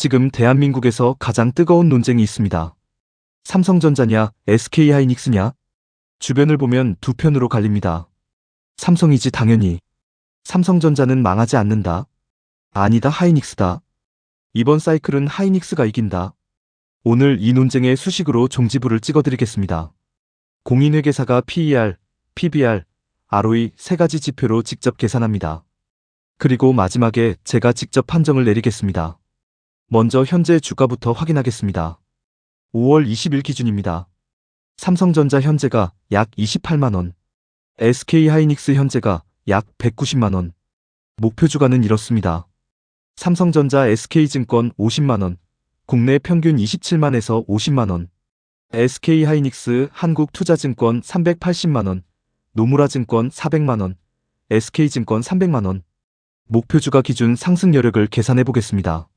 지금 대한민국에서 가장 뜨거운 논쟁이 있습니다. 삼성전자냐, SK하이닉스냐? 주변을 보면 두 편으로 갈립니다. 삼성이지 당연히. 삼성전자는 망하지 않는다. 아니다, 하이닉스다. 이번 사이클은 하이닉스가 이긴다. 오늘 이 논쟁의 수식으로 종지부를 찍어드리겠습니다. 공인회계사가 PER, PBR, ROE 세 가지 지표로 직접 계산합니다. 그리고 마지막에 제가 직접 판정을 내리겠습니다. 먼저 현재 주가부터 확인하겠습니다. 5월 20일 기준입니다. 삼성전자 현재가 약 28만원, SK하이닉스 현재가 약 190만원. 목표 주가는 이렇습니다. 삼성전자 SK증권 50만원, 국내 평균 27만에서 50만원, SK하이닉스 한국투자증권 380만원, 노무라증권 400만원, SK증권 300만원. 목표 주가 기준 상승 여력을 계산해 보겠습니다.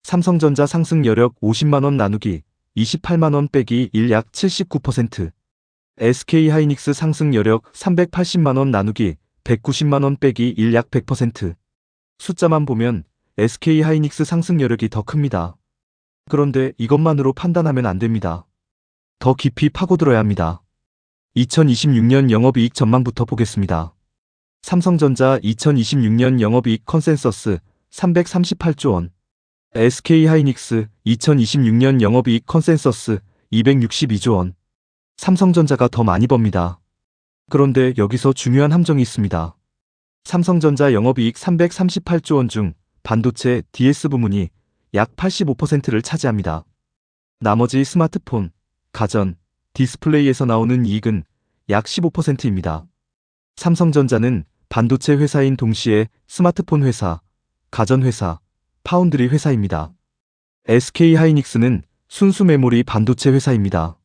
삼성전자 상승 여력 50만원 나누기 28만원 빼기 1 약 79%, SK하이닉스 상승 여력 380만원 나누기 190만원 빼기 1 약 100%. 숫자만 보면 SK하이닉스 상승 여력이 더 큽니다. 그런데 이것만으로 판단하면 안 됩니다. 더 깊이 파고들어야 합니다. 2026년 영업이익 전망부터 보겠습니다. 삼성전자 2026년 영업이익 컨센서스 338조 원, SK하이닉스 2026년 영업이익 컨센서스 262조 원. 삼성전자가 더 많이 법니다. 그런데 여기서 중요한 함정이 있습니다. 삼성전자 영업이익 338조 원 중 반도체 DS 부문이 약 85%를 차지합니다. 나머지 스마트폰, 가전, 디스플레이에서 나오는 이익은 약 15%입니다. 삼성전자는 반도체 회사인 동시에 스마트폰 회사, 가전 회사, 파운드리 회사입니다. SK하이닉스는 순수 메모리 반도체 회사입니다.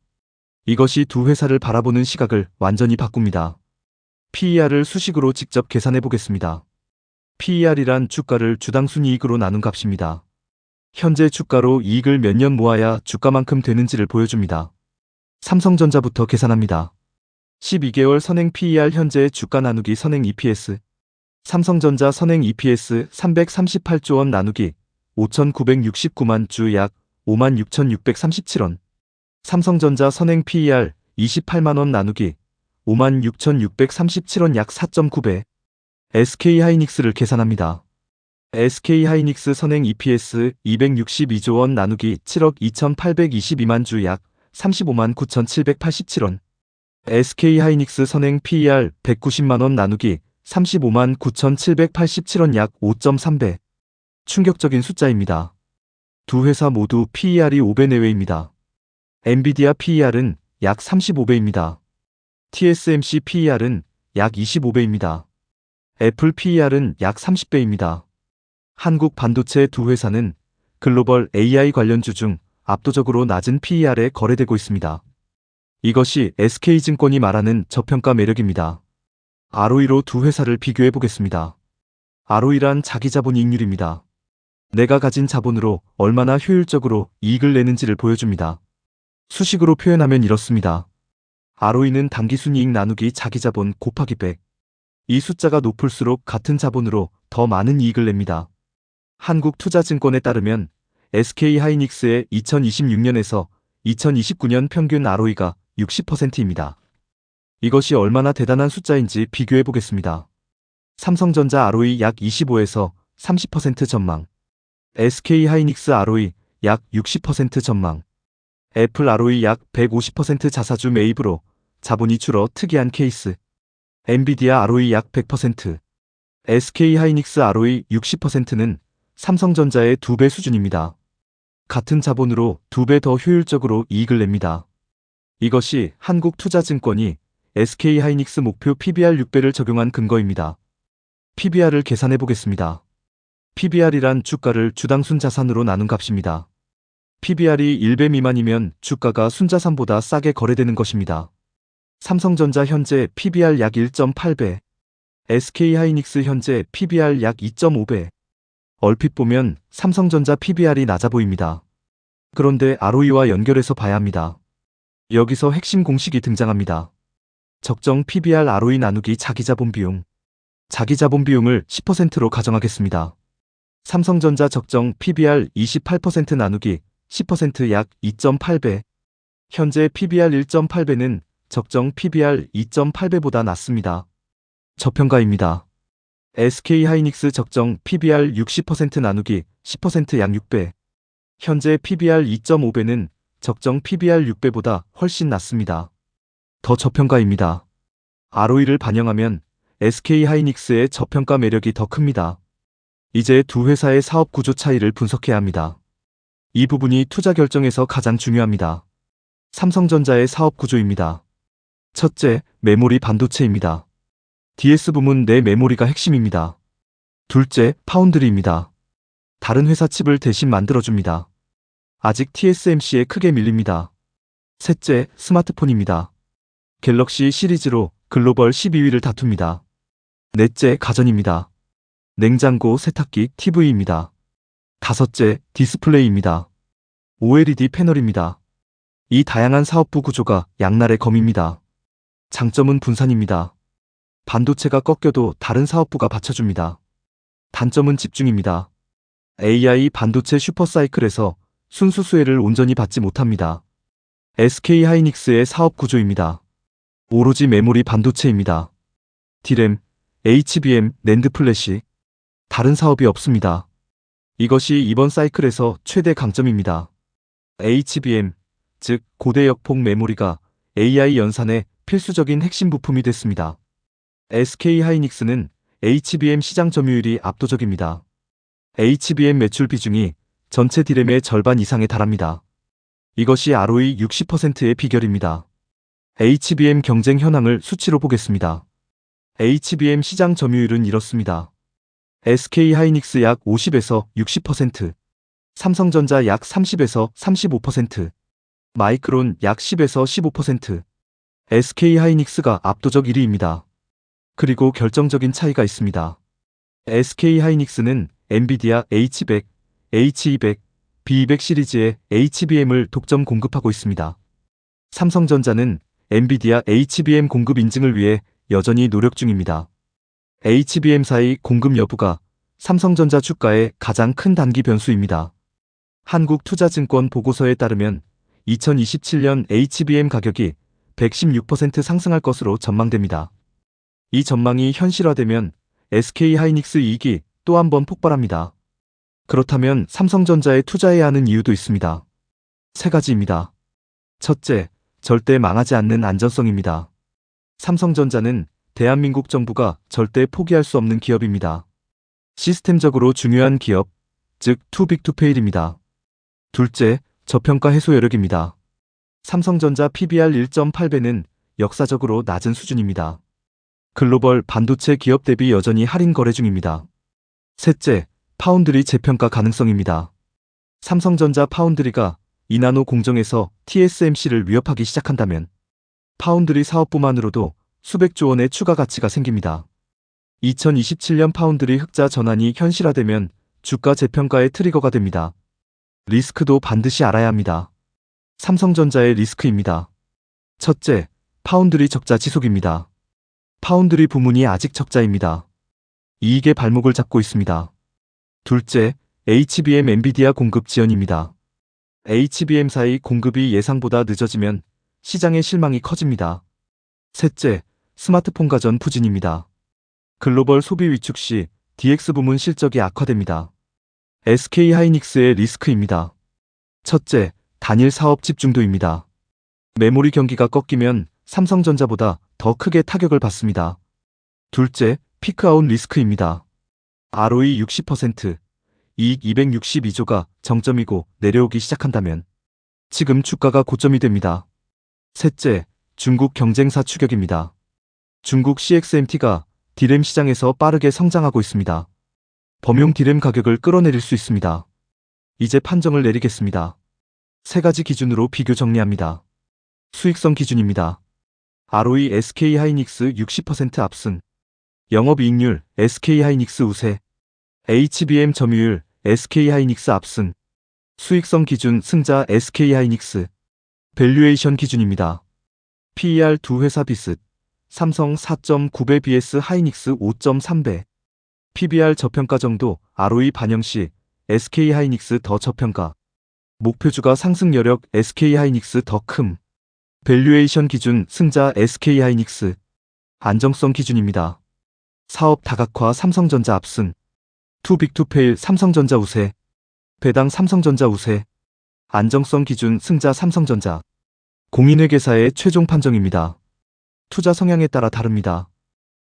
이것이 두 회사를 바라보는 시각을 완전히 바꿉니다. PER을 수식으로 직접 계산해 보겠습니다. PER이란 주가를 주당 순이익으로 나눈 값입니다. 현재 주가로 이익을 몇 년 모아야 주가만큼 되는지를 보여줍니다. 삼성전자부터 계산합니다. 12개월 선행 PER 현재 주가 나누기 선행 EPS. 삼성전자 선행 EPS 338조 원 나누기 5,969만 주 약 56,637원. 삼성전자 선행 PER 28만원 나누기 56,637원 약 4.9배. SK하이닉스를 계산합니다. SK하이닉스 선행 EPS 262조 원 나누기 7억 2,822만 주 약 35만 9,787원. SK하이닉스 선행 PER 190만원 나누기 35만 9,787원 약 5.3배. 충격적인 숫자입니다. 두 회사 모두 PER이 5배 내외입니다. 엔비디아 PER은 약 35배입니다. TSMC PER은 약 25배입니다. 애플 PER은 약 30배입니다. 한국 반도체 두 회사는 글로벌 AI 관련주 중 압도적으로 낮은 PER에 거래되고 있습니다. 이것이 SK증권이 말하는 저평가 매력입니다. ROE로 두 회사를 비교해 보겠습니다. ROE란 자기자본이익률입니다. 내가 가진 자본으로 얼마나 효율적으로 이익을 내는지를 보여줍니다. 수식으로 표현하면 이렇습니다. ROE는 당기순이익 나누기 자기자본 곱하기 100. 이 숫자가 높을수록 같은 자본으로 더 많은 이익을 냅니다. 한국투자증권에 따르면 SK하이닉스의 2026년에서 2029년 평균 ROE가 60%입니다. 이것이 얼마나 대단한 숫자인지 비교해 보겠습니다. 삼성전자 ROE 약 25에서 30% 전망, SK하이닉스 ROE 약 60% 전망, 애플 ROE 약 150% 자사주 매입으로 자본이 줄어 특이한 케이스, 엔비디아 ROE 약 100%, SK하이닉스 ROE 60%는 삼성전자의 2배 수준입니다. 같은 자본으로 2배 더 효율적으로 이익을 냅니다. 이것이 한국투자증권이 SK하이닉스 목표 PBR 6배를 적용한 근거입니다. PBR을 계산해 보겠습니다. PBR이란 주가를 주당 순자산으로 나눈 값입니다. PBR이 1배 미만이면 주가가 순자산보다 싸게 거래되는 것입니다. 삼성전자 현재 PBR 약 1.8배, SK하이닉스 현재 PBR 약 2.5배. 얼핏 보면 삼성전자 PBR이 낮아 보입니다. 그런데 ROE와 연결해서 봐야 합니다. 여기서 핵심 공식이 등장합니다. 적정 PBR ROE 나누기 자기자본 비용. 자기자본 비용을 10%로 가정하겠습니다. 삼성전자 적정 PBR 28% 나누기 10% 약 2.8배. 현재 PBR 1.8배는 적정 PBR 2.8배보다 낮습니다. 저평가입니다. SK하이닉스 적정 PBR 60% 나누기 10% 약 6배. 현재 PBR 2.5배는 적정 PBR 6배보다 훨씬 낮습니다. 더 저평가입니다. ROE를 반영하면 SK하이닉스의 저평가 매력이 더 큽니다. 이제 두 회사의 사업 구조 차이를 분석해야 합니다. 이 부분이 투자 결정에서 가장 중요합니다. 삼성전자의 사업 구조입니다. 첫째, 메모리 반도체입니다. DS 부문 내 메모리가 핵심입니다. 둘째, 파운드리입니다. 다른 회사 칩을 대신 만들어줍니다. 아직 TSMC에 크게 밀립니다. 셋째, 스마트폰입니다. 갤럭시 시리즈로 글로벌 12위를 다툽니다. 넷째, 가전입니다. 냉장고, 세탁기, TV입니다. 다섯째, 디스플레이입니다. OLED 패널입니다. 이 다양한 사업부 구조가 양날의 검입니다. 장점은 분산입니다. 반도체가 꺾여도 다른 사업부가 받쳐줍니다. 단점은 집중입니다. AI 반도체 슈퍼사이클에서 순수 수혜를 온전히 받지 못합니다. SK하이닉스의 사업 구조입니다. 오로지 메모리 반도체입니다. D램, HBM, 낸드 플래시. 다른 사업이 없습니다. 이것이 이번 사이클에서 최대 강점입니다. HBM, 즉 고대역폭 메모리가 AI 연산의 필수적인 핵심 부품이 됐습니다. SK하이닉스는 HBM 시장 점유율이 압도적입니다. HBM 매출 비중이 전체 D램의 절반 이상에 달합니다. 이것이 ROE 60%의 비결입니다. HBM 경쟁 현황을 수치로 보겠습니다. HBM 시장 점유율은 이렇습니다. SK하이닉스 약 50에서 60%, 삼성전자 약 30에서 35%, 마이크론 약 10에서 15%, SK하이닉스가 압도적 1위입니다. 그리고 결정적인 차이가 있습니다. SK하이닉스는 엔비디아 H100, H200, B200 시리즈의 HBM을 독점 공급하고 있습니다. 삼성전자는 엔비디아 HBM 공급 인증을 위해 여전히 노력 중입니다. HBM사의 공급 여부가 삼성전자 주가의 가장 큰 단기 변수입니다. 한국투자증권 보고서에 따르면 2027년 HBM 가격이 116% 상승할 것으로 전망됩니다. 이 전망이 현실화되면 SK하이닉스 이익이 또 한 번 폭발합니다. 그렇다면 삼성전자에 투자해야 하는 이유도 있습니다. 세 가지입니다. 첫째, 절대 망하지 않는 안전성입니다. 삼성전자는 대한민국 정부가 절대 포기할 수 없는 기업입니다. 시스템적으로 중요한 기업, 즉 too big to fail입니다. 둘째, 저평가 해소 여력입니다. 삼성전자 PBR 1.8배는 역사적으로 낮은 수준입니다. 글로벌 반도체 기업 대비 여전히 할인 거래 중입니다. 셋째, 파운드리 재평가 가능성입니다. 삼성전자 파운드리가 2나노 공정에서 TSMC를 위협하기 시작한다면 파운드리 사업부만으로도 수백조 원의 추가 가치가 생깁니다. 2027년 파운드리 흑자 전환이 현실화되면 주가 재평가의 트리거가 됩니다. 리스크도 반드시 알아야 합니다. 삼성전자의 리스크입니다. 첫째, 파운드리 적자 지속입니다. 파운드리 부문이 아직 적자입니다. 이익의 발목을 잡고 있습니다. 둘째, HBM 엔비디아 공급 지연입니다. HBM사의 공급이 예상보다 늦어지면 시장의 실망이 커집니다. 셋째, 스마트폰 가전 부진입니다. 글로벌 소비 위축 시 DX 부문 실적이 악화됩니다. SK하이닉스의 리스크입니다. 첫째, 단일 사업 집중도입니다. 메모리 경기가 꺾이면 삼성전자보다 더 크게 타격을 받습니다. 둘째, 피크아웃 리스크입니다. ROE 60%, 이익 262조가 정점이고 내려오기 시작한다면 지금 주가가 고점이 됩니다. 셋째, 중국 경쟁사 추격입니다. 중국 CXMT가 D램 시장에서 빠르게 성장하고 있습니다. 범용 D램 가격을 끌어내릴 수 있습니다. 이제 판정을 내리겠습니다. 세 가지 기준으로 비교 정리합니다. 수익성 기준입니다. ROE SK하이닉스 60% 압승, 영업이익률 SK하이닉스 우세, HBM 점유율 SK하이닉스 압승, 수익성 기준 승자 SK하이닉스, 밸류에이션 기준입니다. PER 두 회사 비슷, 삼성 4.9배 vs 하이닉스 5.3배. PBR 저평가 정도, ROE 반영 시 SK하이닉스 더 저평가. 목표주가 상승 여력 SK하이닉스 더 큼. 밸류에이션 기준 승자 SK하이닉스. 안정성 기준입니다. 사업 다각화 삼성전자 압승. 투빅투페일 삼성전자 우세. 배당 삼성전자 우세. 안정성 기준 승자 삼성전자. 공인회계사의 최종 판정입니다. 투자 성향에 따라 다릅니다.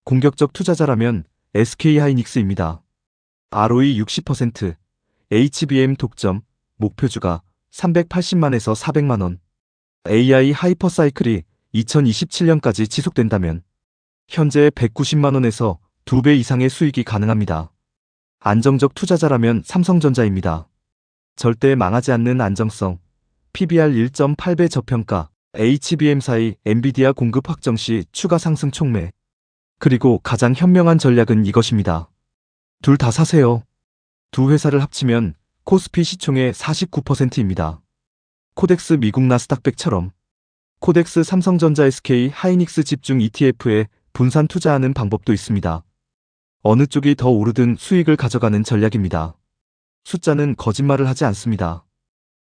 공격적 투자자라면 SK하이닉스입니다. ROE 60%, HBM 독점, 목표주가 380만에서 400만원. AI 하이퍼사이클이 2027년까지 지속된다면 현재 190만원에서 2배 이상의 수익이 가능합니다. 안정적 투자자라면 삼성전자입니다. 절대 망하지 않는 안정성, PBR 1.8배 저평가, HBM 사이 엔비디아 공급 확정 시 추가 상승 촉매. 그리고 가장 현명한 전략은 이것입니다. 둘 다 사세요. 두 회사를 합치면 코스피 시총의 49%입니다. 코덱스 미국 나스닥 100처럼 코덱스 삼성전자 SK 하이닉스 집중 ETF에 분산 투자하는 방법도 있습니다. 어느 쪽이 더 오르든 수익을 가져가는 전략입니다. 숫자는 거짓말을 하지 않습니다.